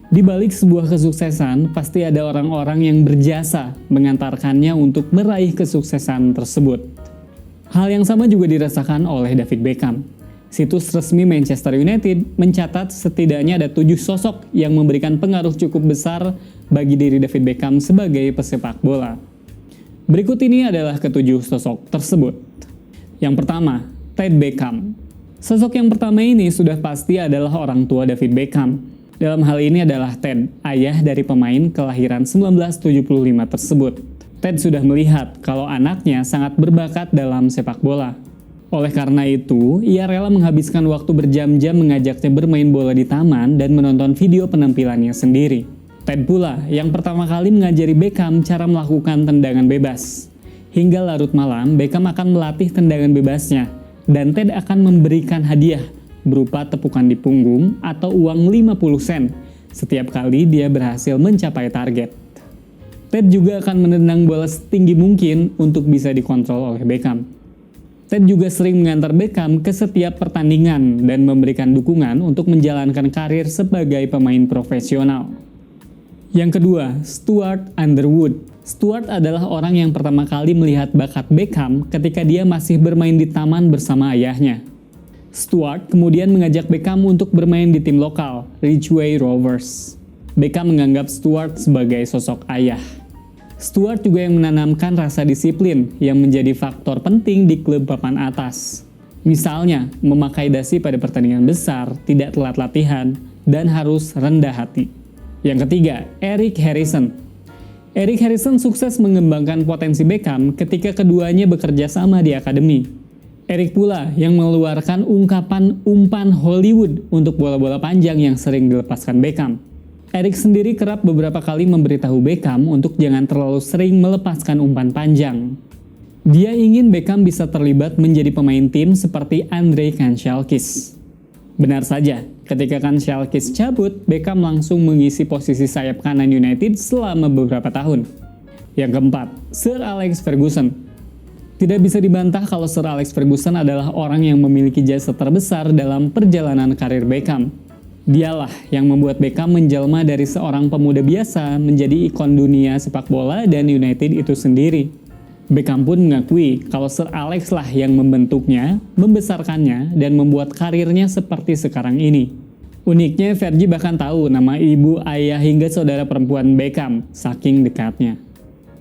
Di balik sebuah kesuksesan, pasti ada orang-orang yang berjasa mengantarkannya untuk meraih kesuksesan tersebut. Hal yang sama juga dirasakan oleh David Beckham. Situs resmi Manchester United mencatat setidaknya ada 7 sosok yang memberikan pengaruh cukup besar bagi diri David Beckham sebagai pesepak bola. Berikut ini adalah ketujuh sosok tersebut. Yang pertama, Ted Beckham. Sosok yang pertama ini sudah pasti adalah orang tua David Beckham. Dalam hal ini adalah Ted, ayah dari pemain kelahiran 1975 tersebut. Ted sudah melihat kalau anaknya sangat berbakat dalam sepak bola. Oleh karena itu, ia rela menghabiskan waktu berjam-jam mengajaknya bermain bola di taman dan menonton video penampilannya sendiri. Ted pula yang pertama kali mengajari Beckham cara melakukan tendangan bebas. Hingga larut malam, Beckham akan melatih tendangan bebasnya, dan Ted akan memberikan hadiah berupa tepukan di punggung atau uang 50 sen setiap kali dia berhasil mencapai target. Ted juga akan menendang bola setinggi mungkin untuk bisa dikontrol oleh Beckham. Ted juga sering mengantar Beckham ke setiap pertandingan dan memberikan dukungan untuk menjalankan karir sebagai pemain profesional. Yang kedua, Stuart Underwood. Stuart adalah orang yang pertama kali melihat bakat Beckham ketika dia masih bermain di taman bersama ayahnya. Stuart kemudian mengajak Beckham untuk bermain di tim lokal, Ridgeway Rovers. Beckham menganggap Stuart sebagai sosok ayah. Stuart juga yang menanamkan rasa disiplin yang menjadi faktor penting di klub papan atas. Misalnya, memakai dasi pada pertandingan besar, tidak telat latihan, dan harus rendah hati. Yang ketiga, Eric Harrison. Eric Harrison sukses mengembangkan potensi Beckham ketika keduanya bekerja sama di akademi. Eric pula yang mengeluarkan ungkapan umpan Hollywood untuk bola-bola panjang yang sering dilepaskan Beckham. Eric sendiri kerap beberapa kali memberitahu Beckham untuk jangan terlalu sering melepaskan umpan panjang. Dia ingin Beckham bisa terlibat menjadi pemain tim seperti Andrei Kanchelskis. Benar saja, ketika Kanchelskis cabut, Beckham langsung mengisi posisi sayap kanan United selama beberapa tahun. Yang keempat, Sir Alex Ferguson. Tidak bisa dibantah kalau Sir Alex Ferguson adalah orang yang memiliki jasa terbesar dalam perjalanan karir Beckham. Dialah yang membuat Beckham menjelma dari seorang pemuda biasa menjadi ikon dunia sepak bola dan United itu sendiri. Beckham pun mengakui kalau Sir Alex lah yang membentuknya, membesarkannya, dan membuat karirnya seperti sekarang ini. Uniknya, Fergie bahkan tahu nama ibu, ayah, hingga saudara perempuan Beckham, saking dekatnya.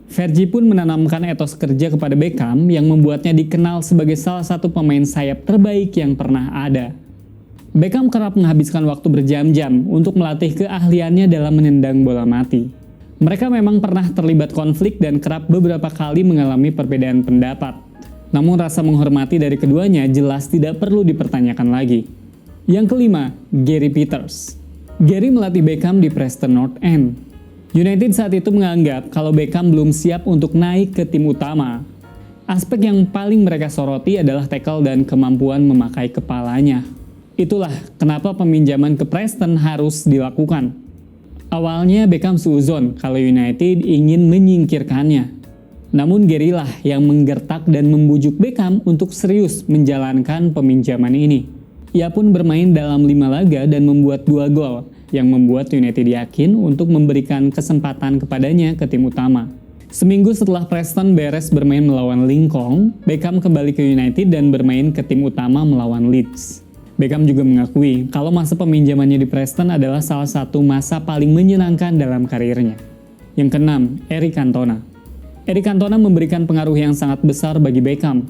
Fergie pun menanamkan etos kerja kepada Beckham yang membuatnya dikenal sebagai salah satu pemain sayap terbaik yang pernah ada. Beckham kerap menghabiskan waktu berjam-jam untuk melatih keahliannya dalam menendang bola mati. Mereka memang pernah terlibat konflik dan kerap beberapa kali mengalami perbedaan pendapat. Namun rasa menghormati dari keduanya jelas tidak perlu dipertanyakan lagi. Yang kelima, Gary Peters. Gary melatih Beckham di Preston North End. United saat itu menganggap kalau Beckham belum siap untuk naik ke tim utama. Aspek yang paling mereka soroti adalah tackle dan kemampuan memakai kepalanya. Itulah kenapa peminjaman ke Preston harus dilakukan. Awalnya Beckham suuzon kalau United ingin menyingkirkannya. Namun Gary lah yang menggertak dan membujuk Beckham untuk serius menjalankan peminjaman ini. Ia pun bermain dalam 5 laga dan membuat 2 gol, yang membuat United yakin untuk memberikan kesempatan kepadanya ke tim utama. Seminggu setelah Preston beres bermain melawan Lincoln, Beckham kembali ke United dan bermain ke tim utama melawan Leeds. Beckham juga mengakui kalau masa peminjamannya di Preston adalah salah satu masa paling menyenangkan dalam karirnya. Yang keenam, Eric Cantona. Eric Cantona memberikan pengaruh yang sangat besar bagi Beckham.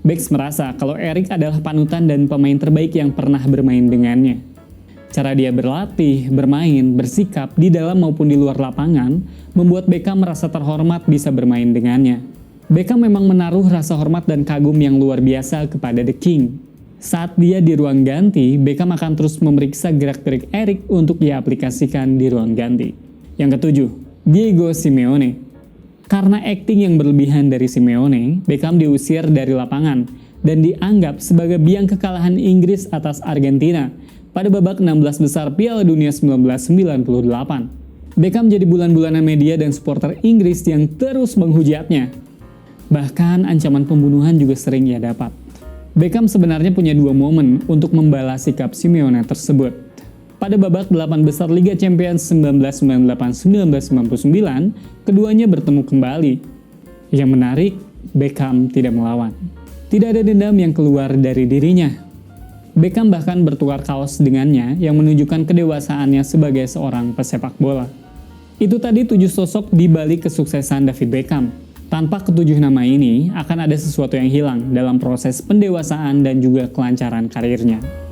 Becks merasa kalau Eric adalah panutan dan pemain terbaik yang pernah bermain dengannya. Cara dia berlatih, bermain, bersikap di dalam maupun di luar lapangan membuat Beckham merasa terhormat bisa bermain dengannya. Beckham memang menaruh rasa hormat dan kagum yang luar biasa kepada The King. Saat dia di ruang ganti, Beckham akan terus memeriksa gerak-gerik Eric untuk diaplikasikan di ruang ganti. Yang ketujuh, Diego Simeone. Karena akting yang berlebihan dari Simeone, Beckham diusir dari lapangan dan dianggap sebagai biang kekalahan Inggris atas Argentina pada babak 16 besar Piala Dunia 1998. Beckham jadi bulan-bulanan media dan supporter Inggris yang terus menghujatnya. Bahkan ancaman pembunuhan juga sering ia dapat. Beckham sebenarnya punya 2 momen untuk membalas sikap Simeone tersebut. Pada babak 8 besar Liga Champions 1998-1999, keduanya bertemu kembali. Yang menarik, Beckham tidak melawan. Tidak ada dendam yang keluar dari dirinya. Beckham bahkan bertukar kaos dengannya yang menunjukkan kedewasaannya sebagai seorang pesepak bola. Itu tadi 7 sosok di balik kesuksesan David Beckham. Tanpa ketujuh nama ini, akan ada sesuatu yang hilang dalam proses pendewasaan dan juga kelancaran karirnya.